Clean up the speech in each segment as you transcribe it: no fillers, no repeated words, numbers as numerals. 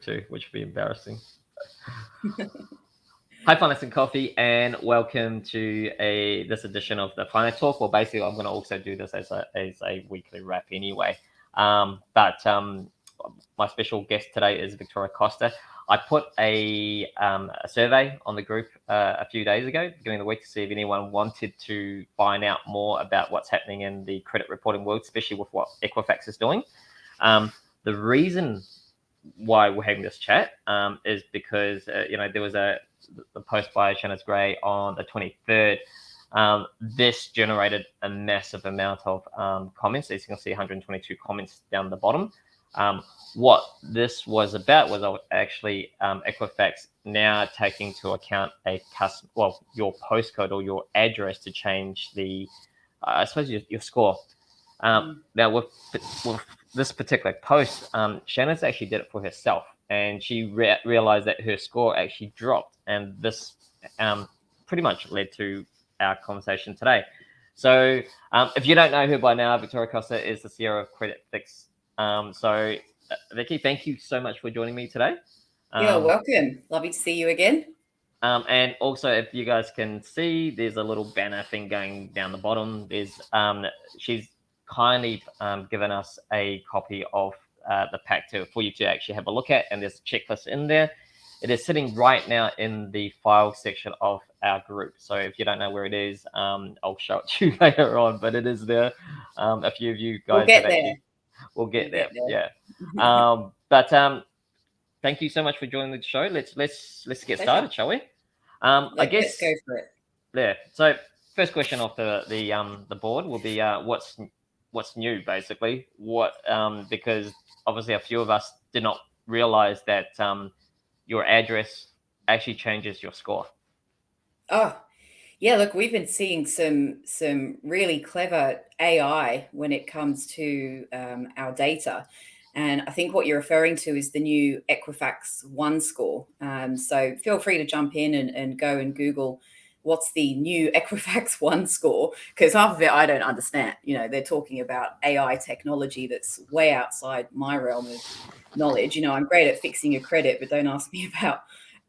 too, which would be embarrassing. Hi, Finance and Coffee, and welcome to this edition of the Finance Talk. Well, basically, I'm going to also do this as a weekly wrap anyway. But my special guest today is Victoria Costa. I put a survey on the group a few days ago, beginning of the week, to see if anyone wanted to find out more about what's happening in the credit reporting world, especially with what Equifax is doing. The reason why we're having this chat is because there was a post by Shannon Gray on the 23rd. This generated a massive amount of comments. As you can see, 122 comments down the bottom. What this was about was actually Equifax now taking into account your postcode or your address to change the, I suppose, your score. Now, with this particular post, Shannon's actually did it for herself, and she realized that her score actually dropped, and this pretty much led to our conversation today. So, if you don't know her by now, Victoria Costa is the CEO of Credit Fix. So, Vicky, thank you so much for joining me today. You're welcome. Lovely to see you again. And also, if you guys can see, there's a little banner thing going down the bottom. There's she's kindly given us a copy of the pack for you to actually have a look at, and there's a checklist in there. It is sitting right now in the file section of our group. So if you don't know where it is, I'll show it to you later on. But it is there. A few of you guys we'll get there. Yeah. But thank you so much for joining the show. Let's get started, shall we? I guess let's go for it. Yeah. So first question off the board will be what's new, basically. Because obviously a few of us did not realize that your address actually changes your score. Oh, yeah. Look, we've been seeing some really clever AI when it comes to our data. And I think what you're referring to is the new Equifax One score. So feel free to jump in and go and Google what's the new Equifax One score, because half of it I don't understand. They're talking about AI technology that's way outside my realm of knowledge. I'm great at fixing your credit, but don't ask me about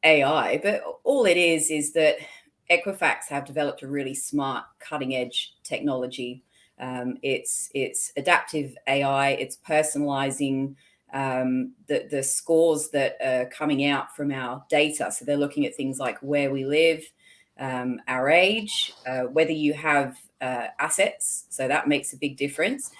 AI. But all it is that Equifax have developed a really smart, cutting edge technology. It's adaptive AI. It's personalizing the scores that are coming out from our data. So they're looking at things like where we live, our age, whether you have assets. So that makes a big difference.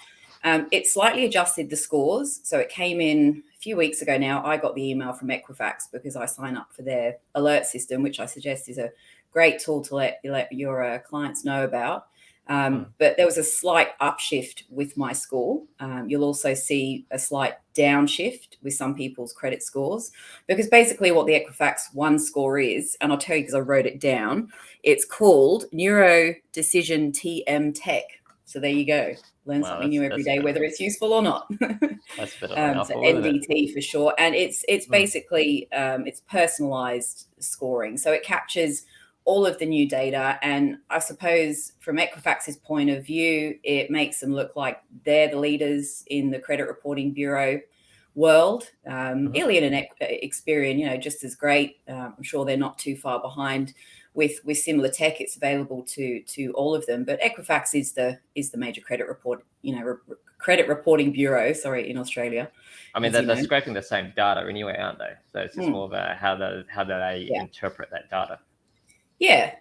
It slightly adjusted the scores. So it came in a few weeks ago now. I got the email from Equifax because I sign up for their alert system, which I suggest is a great tool to let your clients know about. But there was a slight upshift with my score. You'll also see a slight downshift with some people's credit scores, because basically what the Equifax One score is, and I'll tell you because I wrote it down, it's called Neuro Decision TM Tech. So there you go. Learn something new every day, whether it's useful or not. That's a bit of a mouthful, so NDT for short. And it's basically it's personalized scoring. So it captures all of the new data. And I suppose from Equifax's point of view, it makes them look like they're the leaders in the credit reporting bureau world. Ilian and Experian, just as great. I'm sure they're not too far behind with similar tech. It's available to all of them. But Equifax is the major credit credit reporting bureau, in Australia. I mean, they're scraping the same data anyway, aren't they? So it's just more of how do they interpret that data? Yeah.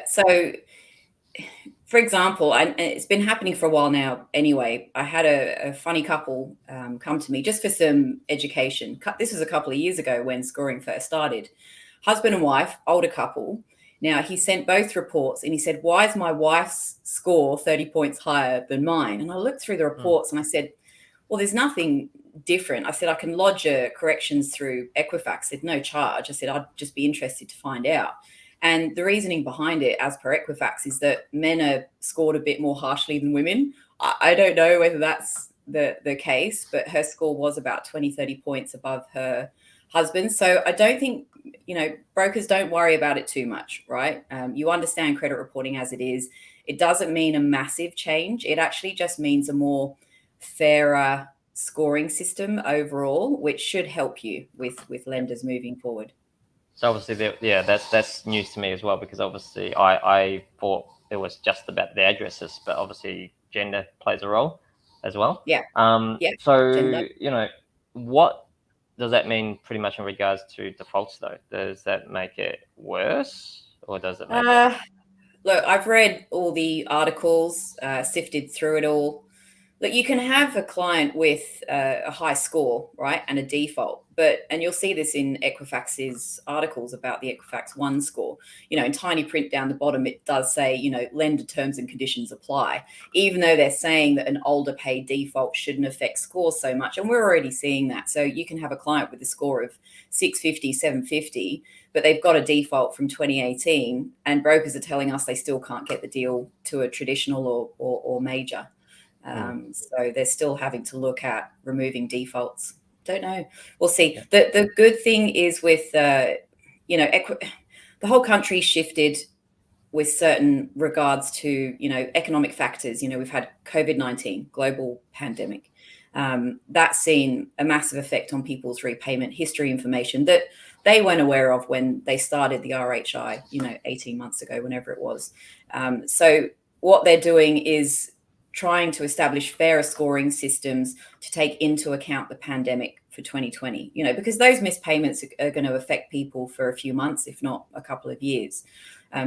So, for example, and it's been happening for a while now anyway, I had a funny couple come to me just for some education. This was a couple of years ago when scoring first started. Husband and wife, older couple. Now, he sent both reports and he said, why is my wife's score 30 points higher than mine? And I looked through the reports and I said, well, there's nothing different. I said, I can lodge corrections through Equifax. I said, no charge. I said, I'd just be interested to find out. And the reasoning behind it, as per Equifax, is that men are scored a bit more harshly than women. I don't know whether that's the case, but her score was about 20, 30 points above her husband. So I don't think, brokers don't worry about it too much, right? You understand credit reporting as it is. It doesn't mean a massive change. It actually just means a more fairer scoring system overall, which should help you with lenders moving forward. So obviously, yeah, that's news to me as well, because obviously I thought it was just about the addresses, but obviously gender plays a role as well. Yeah, yeah, So gender. what does that mean pretty much in regards to defaults though? Does that make it worse, or does it make it? Uh, Look, I've read all the articles, sifted through it all. Look, you can have a client with a high score, right, and a default, and you'll see this in Equifax's articles about the Equifax One score. In tiny print down the bottom, it does say, lender terms and conditions apply, even though they're saying that an older paid default shouldn't affect scores so much. And we're already seeing that. So you can have a client with a score of 650, 750, but they've got a default from 2018, and brokers are telling us they still can't get the deal to a traditional or major. Hmm. So they're still having to look at removing defaults. Don't know. We'll see. Yeah. The good thing is with the whole country shifted with certain regards to economic factors. We've had COVID-19, global pandemic. That's seen a massive effect on people's repayment history information that they weren't aware of when they started the RHI, 18 months ago, whenever it was. So what they're doing is trying to establish fairer scoring systems to take into account the pandemic for 2020, because those missed payments are going to affect people for a few months, if not a couple of years.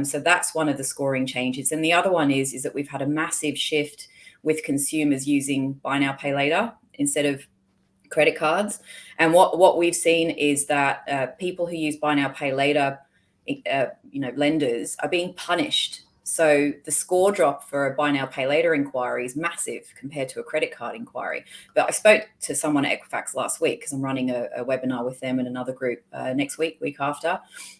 So that's one of the scoring changes. And the other one is that we've had a massive shift with consumers using buy now, pay later instead of credit cards. And what we've seen is that people who use buy now, pay later, lenders are being punished. So the score drop for a buy now, pay later inquiry is massive compared to a credit card inquiry. But I spoke to someone at Equifax last week because I'm running a webinar with them and another group next week after.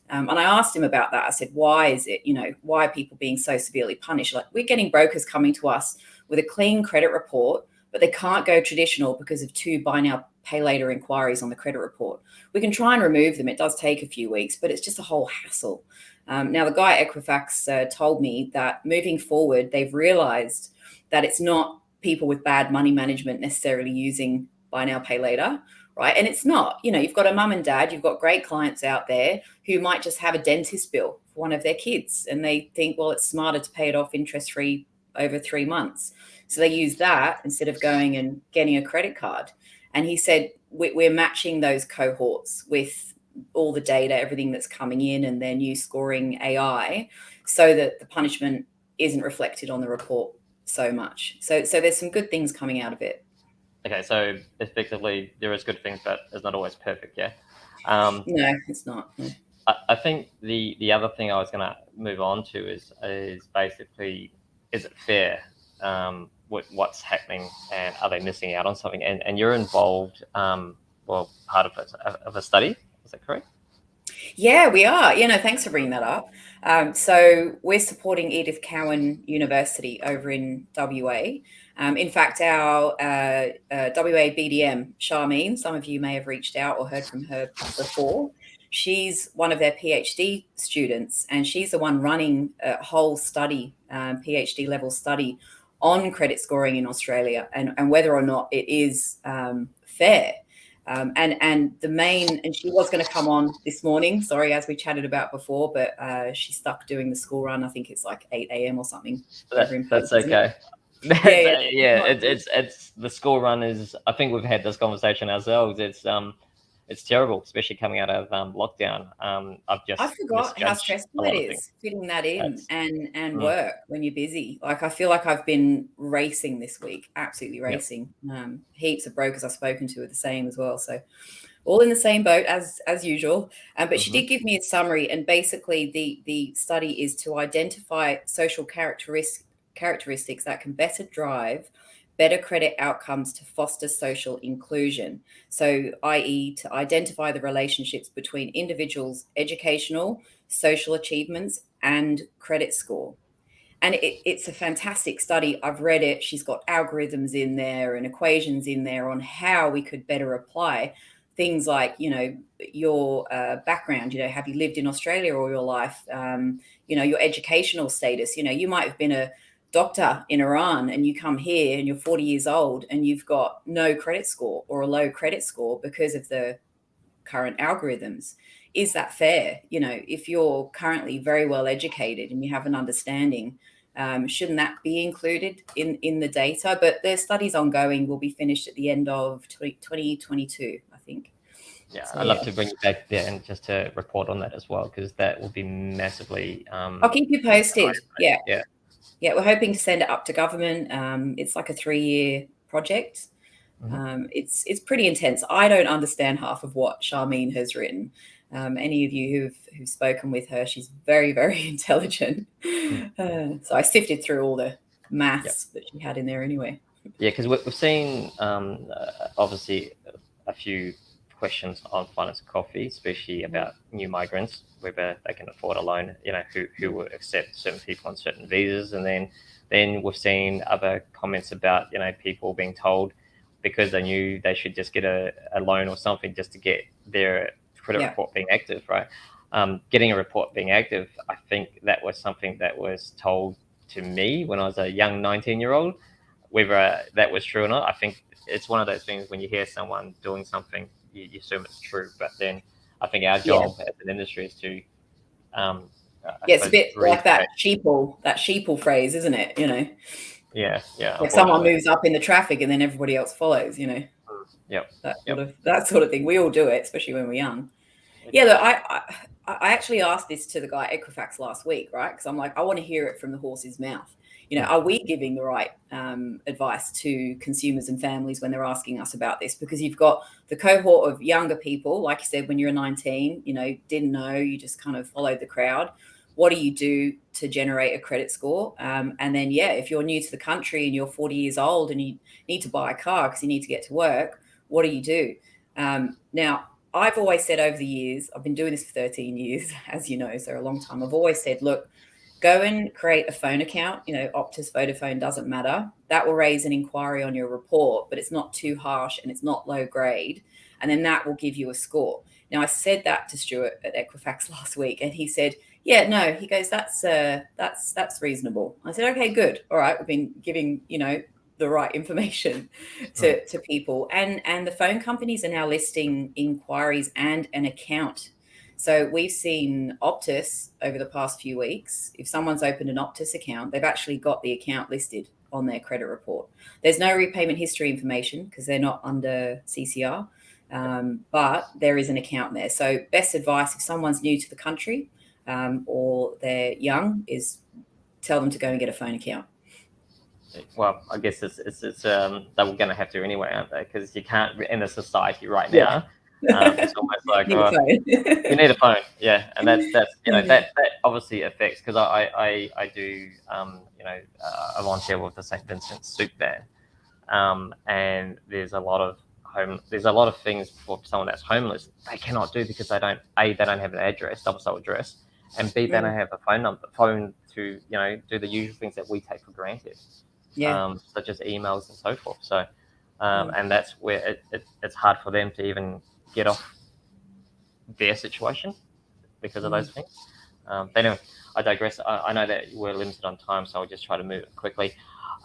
And I asked him about that. I said, why is it, why are people being so severely punished? Like, we're getting brokers coming to us with a clean credit report, but they can't go traditional because of 2 buy now, pay later inquiries on the credit report. We can try and remove them. It does take a few weeks, but it's just a whole hassle. Now, the guy at Equifax told me that moving forward, they've realized that it's not people with bad money management necessarily using buy now, pay later, right? And it's not. You've got a mum and dad, you've got great clients out there who might just have a dentist bill for one of their kids, and they think, well, it's smarter to pay it off interest-free over 3 months. So they use that instead of going and getting a credit card. And he said, we're matching those cohorts with all the data, everything that's coming in, and their new scoring AI, so that the punishment isn't reflected on the report so much. So there's some good things coming out of it. Okay, so effectively there is good things, but it's not always perfect. Yeah. No, it's not. No. I think the other thing I was going to move on to is basically, is it fair with what's happening, and are they missing out on something? And you're involved, well, part of a study. Is that correct? Yeah, we are. Thanks for bringing that up. So we're supporting Edith Cowan University over in WA. In fact, our WA BDM, Charmene, some of you may have reached out or heard from her before. She's one of their PhD students, and she's the one running a whole study, PhD level study on credit scoring in Australia, and whether or not it is fair. And she was going to come on this morning, sorry, as we chatted about before, but she's stuck doing the school run. I think it's like 8 a.m. or something over in Perth, That's isn't it? okay. Yeah, Yeah. It's the school run is. I think we've had this conversation ourselves. It's terrible, especially coming out of lockdown. I've I just forgot how misjudged a stressful it lot of things. is fitting that in That's and mm, work when you're busy. Like, I feel like I've been racing this week, absolutely yeah. racing. Heaps of brokers I've spoken to are the same as well. So all in the same boat as usual. But she Hmm. did give me a summary, and basically the study is to identify social characteristics that can better drive better credit outcomes to foster social inclusion. So, i.e., to identify the relationships between individuals' educational, social achievements, and credit score. And it's a fantastic study. I've read it. She's got algorithms in there and equations in there on how we could better apply things like, your background. Have you lived in Australia all your life? Your educational status. You might have been doctor in Iran and you come here and you're 40 years old and you've got no credit score or a low credit score because of the current algorithms. Is that fair? If you're currently very well educated and you have an understanding, shouldn't that be included in the data? But the study's ongoing, will be finished at the end of 2022, I think. Yeah, So I'd yeah, love to bring you back there and just to report on that as well, because that will be massively. I'll keep you posted. Yeah, Yeah. yeah, we're hoping to send it up to government. It's like a 3-year project. Mhm. It's pretty intense. I don't understand half of what Charmaine has written. Any of you who've spoken with her, she's very, very intelligent. Mm. So I sifted through all the Yep. maths that she had in there anyway. Yeah, because we've seen obviously a few questions on finance and coffee, especially about new migrants, whether they can afford a loan, who will accept certain people on certain visas. And then we've seen other comments about, people being told because they knew they should just get a loan or something just to get their credit Yeah, report being active, right? Getting a report being active, I think that was something that was told to me when I was a young 19-year-old. Whether that was true or not, I think it's one of those things when you hear someone doing something, you assume it's true. But then I think our yeah, job as an industry is to, I yeah. It's a suppose, bit read. like that sheeple phrase, isn't it? Yeah, yeah, If someone unfortunately. moves up in the traffic and then everybody else follows, Yep, that sort yep. of that sort of thing. We all do it, especially when we're young. Yeah, look, I actually asked this to the guy at Equifax last week, right? Because I'm like, I want to hear it from the horse's mouth. Mm, Are we giving the right advice to consumers and families when they're asking us about this? Because you've got the cohort of younger people, like you said, when you're 19, didn't know, you just kind of followed the crowd. What do you do to generate a credit score? And then, yeah, if you're new to the country and you're 40 years old and you need to buy a car because you need to get to work, what do you do? Now, I've always said over the years, I've been doing this for 13 years, as you know, so a long time. I've always said, look, go and create a phone account. Optus, Vodafone, doesn't matter. That will raise an inquiry on your report, but it's not too harsh and it's not low grade. And then that will give you a score. Now, I said that to Stuart at Equifax last week, and he said, "Yeah, no." He goes, "That's reasonable." I said, "Okay, good. All right. We've been giving the right information mm. to people, and the phone companies are now listing inquiries and an account. So we've seen Optus over the past few weeks. If someone's opened an Optus account, they've actually got the account listed on their credit report. There's no repayment history information because they're not under CCR, but there is an account there. So best advice if someone's new to the country or they're young is tell them to go and get a phone account. Well, I guess it's they were going to have to anyway, aren't they? Because you can't in the society right Yeah, now. It's almost like, need a you phone. need a phone. Yeah, and that's Yeah. that obviously affects, because I do I volunteer with the St. Vincent Soup Band, and there's a lot of things for someone that's homeless they cannot do because they don't have an address, double address, and B, they don't Mm, have a phone to do the usual things that we take for granted, yeah. such as emails and so forth. So Mm, and that's where it's hard for them to even get off their situation because of mm. those things. But anyway, I digress. I know that we're limited on time, so I'll just try to move it quickly.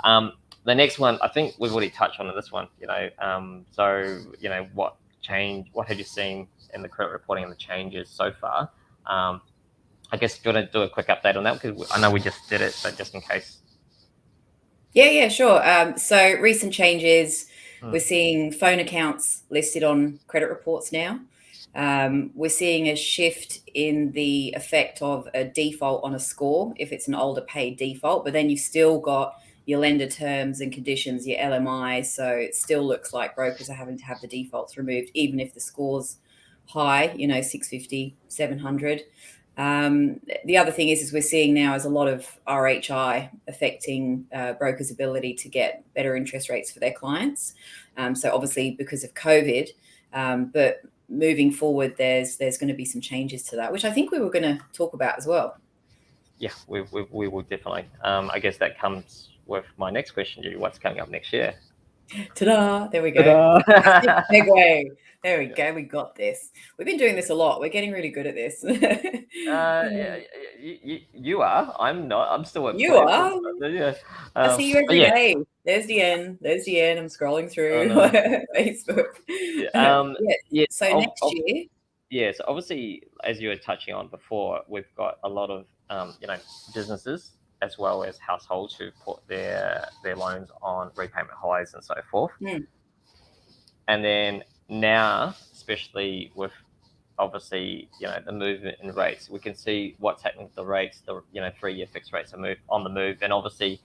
Um, the next one, I think we've already touched on this one. What have you seen in the credit reporting and the changes so far? I guess do you want to do a quick update on that, because I know we just did it, but just in case. Yeah, sure. So recent changes, Mm, we're seeing phone accounts listed on credit reports now. We're seeing a shift in the effect of a default on a score if it's an older paid default, but then you've still got your lender terms and conditions, your LMI. So it still looks like brokers are having to have the defaults removed, even if the score's high, 650, 700. The other thing is we're seeing now is a lot of RHI affecting brokers' ability to get better interest rates for their clients. So obviously because of COVID, but moving forward, there's going to be some changes to that, which I think we were going to talk about as well. yeah, we will definitely. I guess that comes with my next question to you. What's coming up next year? Ta-da! There we go. Fantastic Ta-da! segue. There we go. We got this. We've been doing this a lot. We're getting really good at this. Yeah, you are. I'm not. I'm still at You Flip. are. Yeah. I see you But every yeah. day. There's the end. There's the end. I'm scrolling Oh through no. Facebook. Yeah. Yeah. Yeah. So next year, Yeah. So obviously, as you were touching on before, we've got a lot of businesses as well as households who put their loans on repayment highs and so forth. hmm, And then now, especially with obviously the movement in rates, we can see what's happening with the rates. The 3-year fixed rates are on the move, and obviously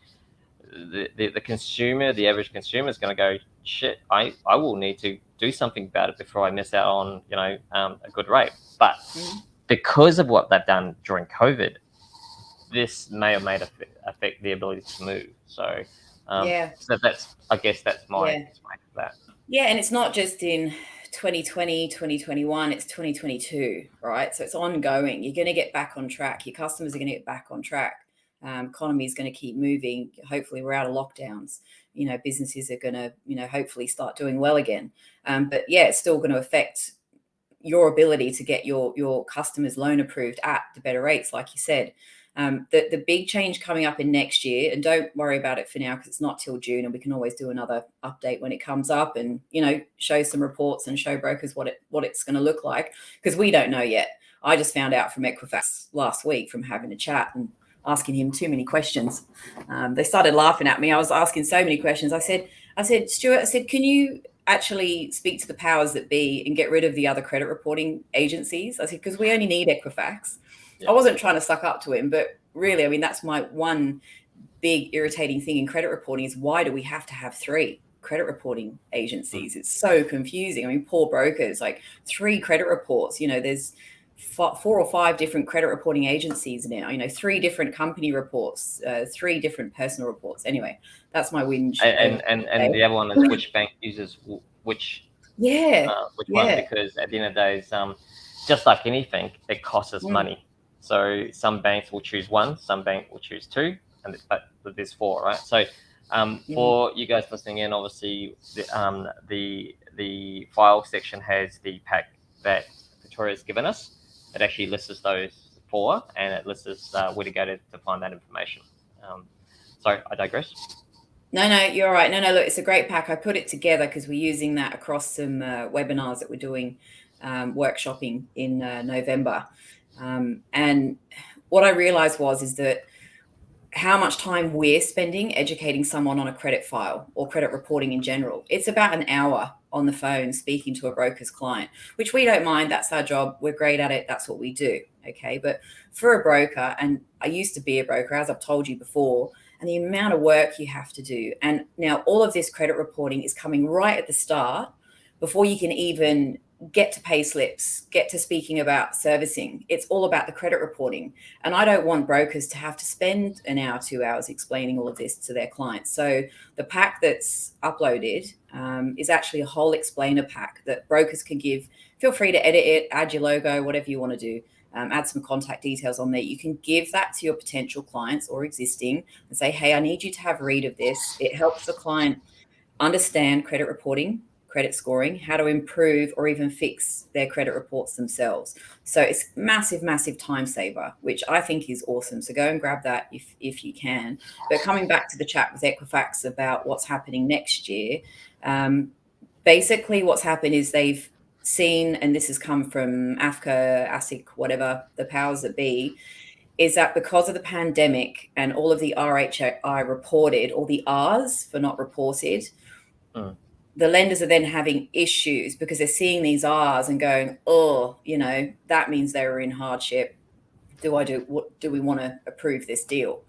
the consumer, the average consumer, is going to go, shit. I will need to do something about it before I miss out on a good rate. But hmm, because of what they've done during COVID, this may or may affect the ability to move. yeah, So that's, I guess that's my yeah. explanation for that. Yeah, and it's not just in 2020, 2021, it's 2022, right? So it's ongoing. You're going to get back on track. Your customers are going to get back on track. Economy is going to keep moving. Hopefully, we're out of lockdowns. Businesses are going to, hopefully start doing well again. But yeah, it's still going to affect your ability to get your customers loan approved at the better rates, like you said. The big change coming up in next year, and don't worry about it for now because it's not till June, and we can always do another update when it comes up, and show some reports and show brokers what it's going to look like, because we don't know yet. I just found out from Equifax last week from having a chat and asking him too many questions. They started laughing at me. I was asking so many questions. I said, Stuart, I said, can you actually speak to the powers that be and get rid of the other credit reporting agencies? I said, because we only need Equifax. I Yeah. wasn't trying to suck up to him, but really, I mean, that's my one big irritating thing in credit reporting is, why do we have to have three credit reporting Mm. agencies? It's so confusing. I mean, poor brokers, like 3 credit reports, there's 4 or 5 different credit reporting agencies now, 3 different company reports, 3 different personal reports. Anyway, that's my whinge over And the the other one is which bank uses which Yeah, one, yeah. because at the end of the day, just like anything, it costs us Mm, money. So some banks will choose one, some bank will choose two, but there's 4, right? So mm, for you guys listening in, obviously the file section has the pack that Victoria's given us. It actually lists those 4, and it lists where to go to find that information. Sorry, I digress. No, you're all right. No, look, it's a great pack. I put it together because we're using that across some webinars that we're doing, workshopping in November. And what I realized is that how much time we're spending educating someone on a credit file or credit reporting in general. It's about an hour on the phone speaking to a broker's client, which we don't mind. That's our job. We're great at it. That's what we do. Okay. But for a broker, and I used to be a broker, as I've told you before, and the amount of work you have to do. And now all of this credit reporting is coming right at the start before you can even get to pay slips, get to speaking about servicing. It's all about the credit reporting. And I don't want brokers to have to spend an hour, 2 hours explaining all of this to their clients. So the pack that's uploaded is actually a whole explainer pack that brokers can give. Feel free to edit it, add your logo, whatever you want to do. Add some contact details on there. You can give that to your potential clients or existing and say, hey, I need you to have a read of this. It helps the client understand credit reporting, credit scoring, how to improve or even fix their credit reports themselves. So it's massive time saver, which I think is awesome. So go and grab that if you can. But coming back to the chat with Equifax about what's happening next year, basically what's happened is they've seen, and this has come from AFCA, ASIC, whatever, the powers that be, is that because of the pandemic and all of the RHI reported, or the R's for not reported, Mm. the lenders are then having issues because they're seeing these R's and going, oh, that means they were in hardship. What do we want to approve this deal?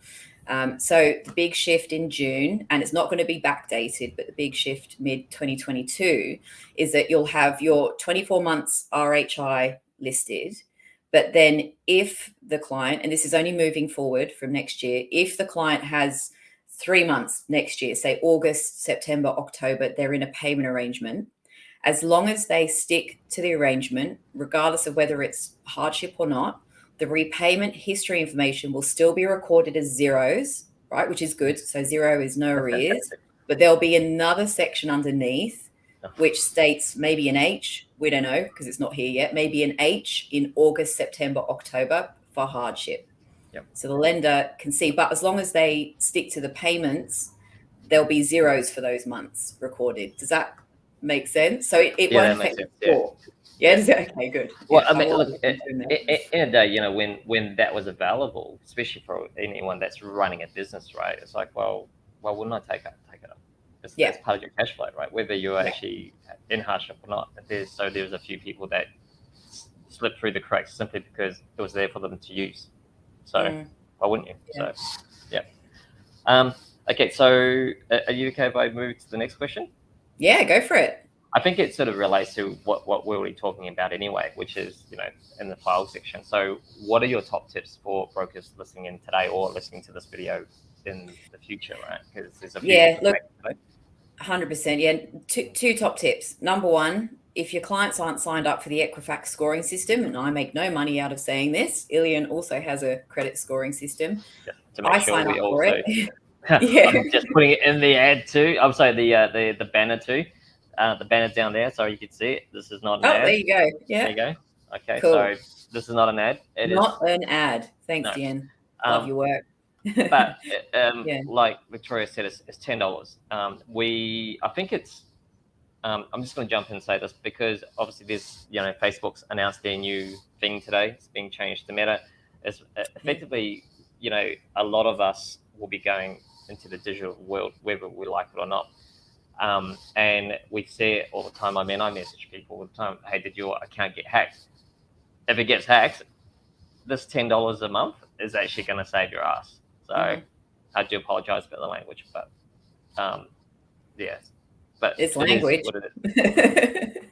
So the big shift in June, and it's not going to be backdated, but the big shift mid 2022 is that you'll have your 24 months RHI listed. But then if the client, and this is only moving forward from next year, if the client has 3 months next year, say August, September, October, they're in a payment arrangement, as long as they stick to the arrangement, regardless of whether it's hardship or not, the repayment history information will still be recorded as zeros, right? Which is good. So 0 is no That's arrears, fantastic. but there'll be another section underneath which states maybe an H, we don't know because it's not here yet, maybe an H in August, September, October for hardship. Yep. So the lender can see, but as long as they stick to the payments, there'll be zeros for those months recorded. Does that make sense? So it Yeah, won't that makes affect the sense. Yeah. score. Yeah, okay, good. Well, Yeah, I I mean, will look, look into that. in a day, when that was available, especially for anyone that's running a business, right? It's like, well, wouldn't I take it up? It's Yeah, part of your cash flow, right? Whether you're yeah. actually in hardship or not. There's a few people that slipped through the cracks simply because it was there for them to use. So why wouldn't you? Yeah. So yeah. Um, okay, so are you okay if I move to the next question? Yeah, go for it. I think it sort of relates to what we're already talking about anyway, which is, in the file section. So what are your top tips for brokers listening in today or listening to this video in the future, right? Because there's a few Yeah, different look, ways today. 100%. Yeah, two top tips. Number one, if your clients aren't signed up for the Equifax scoring system, and I make no money out of saying this, Ilian also has a credit scoring system. Just to make I sure sign we up for it. also, Yeah. I'm just putting it in the ad too. I'm sorry, the banner too. The banner down there, so you can see it. This is not an Oh, there ad. you go. There Yeah. you go. Okay, Cool. so this is not an ad. It Not is an ad. Thanks, no. Deanne. Love Um, your work. but Yeah. like Victoria said, it's $10. I think it's. I'm just going to jump in and say this because obviously there's, Facebook's announced their new thing today. It's being changed to Meta. It's effectively, a lot of us will be going into the digital world, whether we like it or not. And we see it all the time. I mean, I message people all the time, hey, did your account get hacked? If it gets hacked, this $10 a month is actually going to save your ass. So I do apologize for the language, but yes, but It's it is language. what it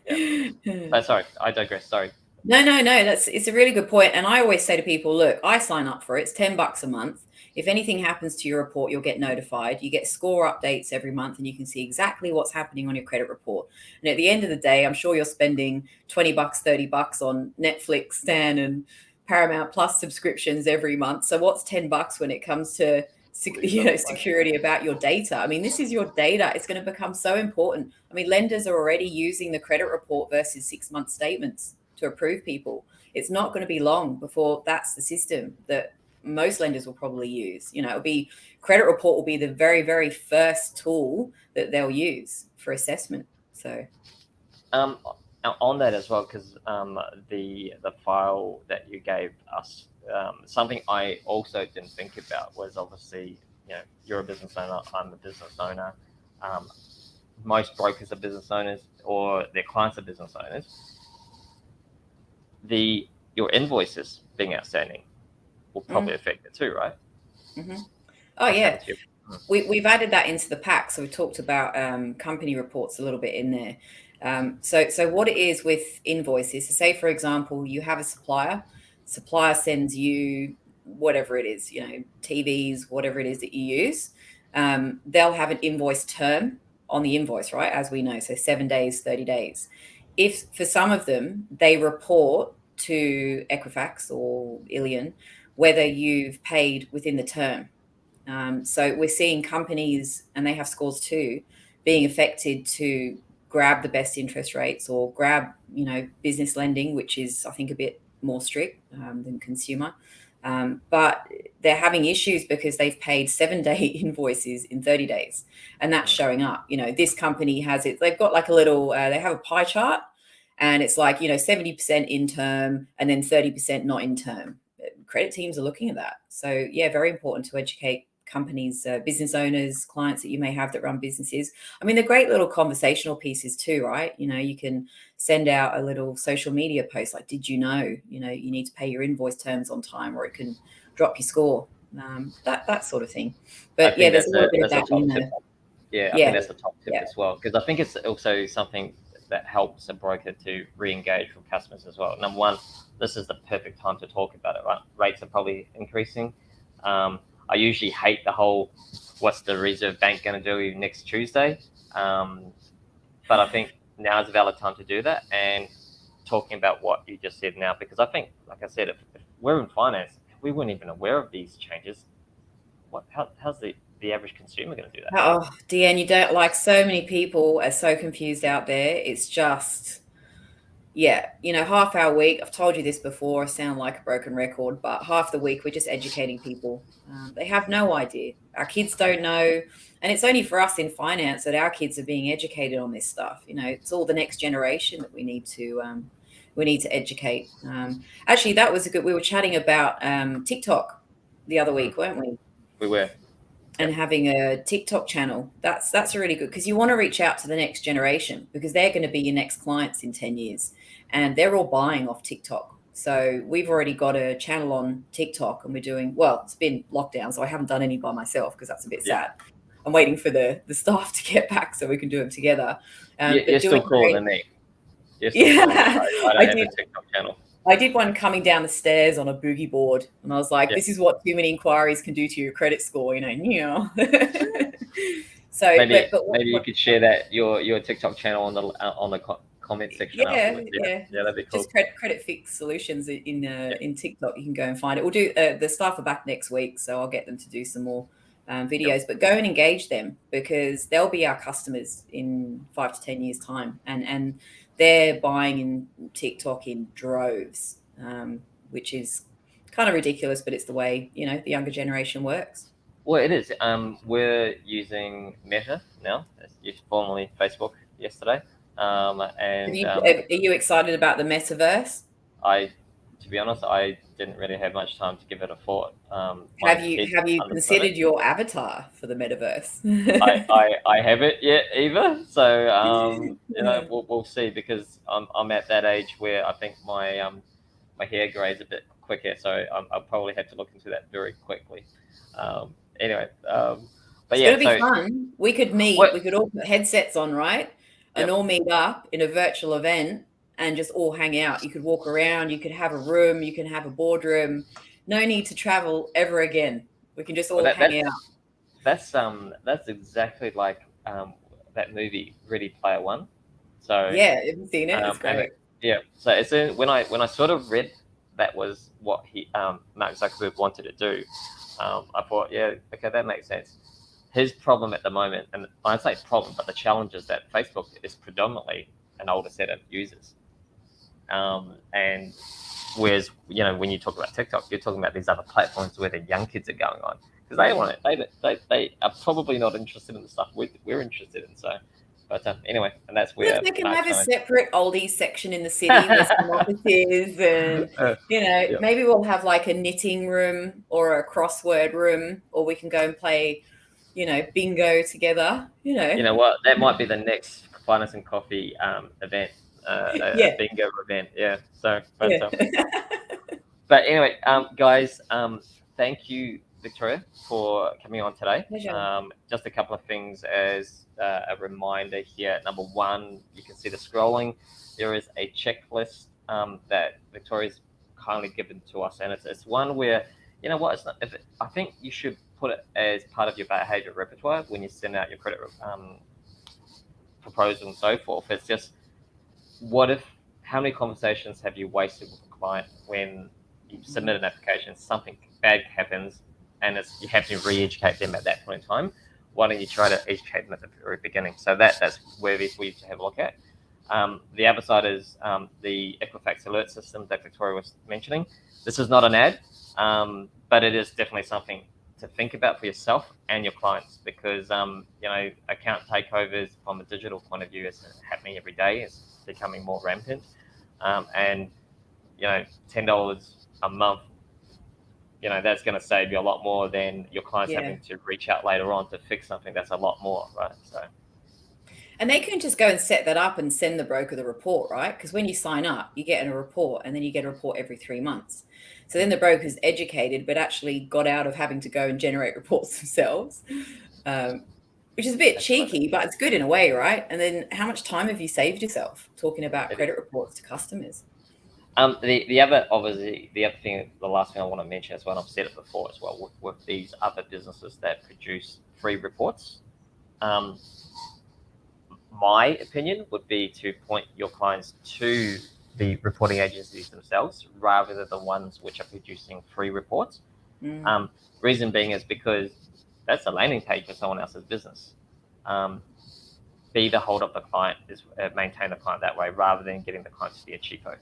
is. Yeah. Sorry, I digress. Sorry. No, it's a really good point. And I always say to people, look, I sign up for it. It's $10 a month. If anything happens to your report, you'll get notified. You get score updates every month and you can see exactly what's happening on your credit report. And at the end of the day, I'm sure you're spending $20, $30 on Netflix, Stan, and Paramount Plus subscriptions every month. So what's $10 when it comes to security about your data? I mean, this is your data. It's going to become so important. I mean, lenders are already using the credit report versus 6-month statements to approve people. It's not going to be long before that's the system that most lenders will probably use. It'll be credit report will be the very, very first tool that they'll use for assessment. So on that as well, because the file that you gave us, something I also didn't think about was obviously, you're a business owner, I'm a business owner. Most brokers are business owners or their clients are business owners. Your invoices being outstanding will probably affect it too, right? Oh yeah, You? we've added that into the pack. So we talked about company reports a little bit in there. So what it is with invoices, so say for example, you have a supplier sends you whatever it is, TVs, whatever it is that you use. They'll have an invoice term on the invoice, right? As we know, so 7 days, 30 days. If for some of them, they report to Equifax or Ilian whether you've paid within the term. So we're seeing companies, and they have scores too, being affected to grab the best interest rates or grab, business lending, which is, I think, a bit more strict than consumer. But they're having issues because they've paid 7-day invoices in 30 days. And that's showing up. This company has it. They've got like a little, they have a pie chart. And it's like, 70% in term and then 30% not in term. Credit teams are looking at that. So, yeah, very important to educate companies, business owners, clients that you may have that run businesses. I mean, they're great little conversational pieces too, right? You can send out a little social media post like, did you know, you need to pay your invoice terms on time, or it can drop your score, that sort of thing. I But yeah, think there's a little bit of that's a that in top tip. there. Yeah, I think Yeah, that's a top tip yeah, as well, because I think it's also something that helps a broker to re-engage with customers as well. Number one, this is the perfect time to talk about it, right? Rates are probably increasing. I usually hate the whole, what's the Reserve Bank going to do next Tuesday? But I think now is a valid time to do that, and talking about what you just said now, because I think, like I said, if we're in finance, if we weren't even aware of these changes, how's the the average consumer going to do that? Oh, Deanne, you don't like so many people are so confused out there. It's just, yeah, half our week, I've told you this before, I sound like a broken record, but half the week we're just educating people. They have no idea. Our kids don't know. And it's only for us in finance that our kids are being educated on this stuff. It's all the next generation that we need to educate. Actually, that was a good, we were chatting about TikTok the other Mm, week, weren't we? we were. And Yep. having a TikTok channel. That's really good because you want to reach out to the next generation because they're going to be your next clients in 10 years and they're all buying off TikTok. So we've already got a channel on TikTok and we're doing, well, it's been lockdown, so I haven't done any by myself because that's a bit Yeah. sad. I'm waiting for the staff to get back so we can do them together. You're But still doing cooler great. than me. You're still cooler than me. Yeah, I I don't have a did. TikTok channel. I did one coming down the stairs on a boogie board, and I was like, Yeah. "This is what too many inquiries can do to your credit score," yeah. So, Maybe but you could share that your TikTok channel on the comment section yeah, afterwards. Yeah. yeah, Yeah, that'd be cool. just credit fix solutions in Yeah. in TikTok. You can go and find it. We'll do the staff are back next week, so I'll get them to do some more Yep. videos. But go and engage them because they'll be our customers in 5 to 10 years time, and they're buying in TikTok in droves, which is kind of ridiculous, but it's the way the younger generation works. Well, it is. We're using Meta now. It's used formerly Facebook yesterday. And Are you excited about the metaverse? to be honest, I didn't really have much time to give it a thought. My Have you kids have you understood it. considered your avatar for the metaverse? I haven't yet either. So we'll see because I'm at that age where I think my hair grades a bit quicker, so I'll probably have to look into that very quickly. Anyway, but It's yeah, gonna be so fun. We could meet. what? We could all put headsets on, right? And Yep. all meet up in a virtual event and just all hang out. You could walk around. You could have a room. You can have a boardroom. No need to travel ever again. We can just Well, all hang out. that's exactly like that movie Ready Player One. So Yeah, have you seen it? It's and great. yeah, so it's when I sort of read that was what Mark Zuckerberg wanted to do. I thought, yeah, okay, that makes sense. His problem at the moment, and I say problem, but the challenge is that Facebook is predominantly an older set of users. And whereas when you talk about TikTok, you're talking about these other platforms where the young kids are going on because they want it. They are probably not interested in the stuff we're interested in. So, but anyway, and that's Well, if where they can Mark have a shines. separate oldies section in the city where some offices and Yeah. maybe we'll have like a knitting room or a crossword room, or we can go and play, bingo together. You know what? That might be the next Finance and Coffee event, a Yeah, bingo event. Yeah. So, yeah. but anyway, guys, thank you, Victoria, for coming on today. Pleasure. Just a couple of things as a reminder here. Number one, you can see the scrolling. There is a checklist that Victoria's kindly given to us, and it's one where it's not. I think you should put it as part of your behavior repertoire when you send out your credit proposal and so forth. It's just what if how many conversations have you wasted with a client when you submit an application, something bad happens, and you have to re-educate them at that point in time? Why don't you try to educate them at the very beginning? So that's where we need to have a look at. The other side is the Equifax alert system that Victoria was mentioning. This is not an ad, but it is definitely something to think about for yourself and your clients because account takeovers from a digital point of view is happening every day. It's becoming more rampant, and $10 a month, that's going to save you a lot more than your clients Yeah. having to reach out later on to fix something that's a lot more, right? So. And they can just go and set that up and send the broker the report, right? Because when you sign up, you get a report and then you get a report every 3 months. So then the broker's educated, but actually got out of having to go and generate reports themselves, which is a bit Excellent. cheeky, but it's good in a way, right? And then how much time have you saved yourself talking about It is. credit reports to customers? The other obviously the other thing, the last thing I want to mention as well, and I've said it before as well, with these other businesses that produce free reports. My opinion would be to point your clients to the reporting agencies themselves rather than the ones which are producing free reports. Mm. Reason being is because that's a landing page for someone else's business. Um, be the hold of the client is maintain the client that way rather than getting the client to be a cheapo,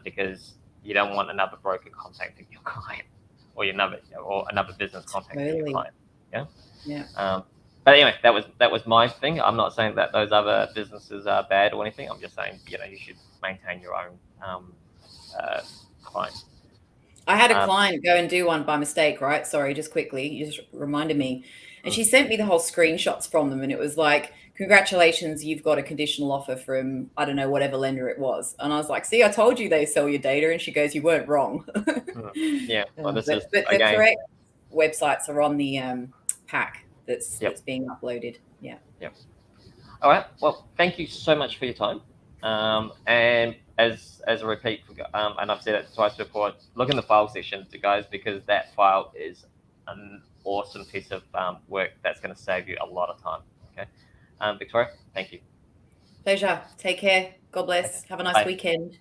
because you don't want another broker contacting your client or another business contacting your Totally. client. Yeah. Yeah. But anyway, that was my thing. I'm not saying that those other businesses are bad or anything. I'm just saying you should maintain your own uh, client. I had a Um, client go and do one by mistake, right? Sorry, just quickly, you just reminded me. And mm, she sent me the whole screenshots from them, and it was like, congratulations, you've got a conditional offer from, I don't know, whatever lender it was. And I was like, see, I told you they sell your data. And she goes, you weren't wrong. mm. Yeah. Well, this is But the again. correct websites are on the pack Yep. that's being uploaded. Yeah. Yep. All right. Well, thank you so much for your time. And as a repeat, and I've said it twice before, look in the file section, guys, because that file is an awesome piece of work that's going to save you a lot of time. Okay. Victoria, thank you. Pleasure. Take care. God Okay. bless. Have a nice Bye. weekend.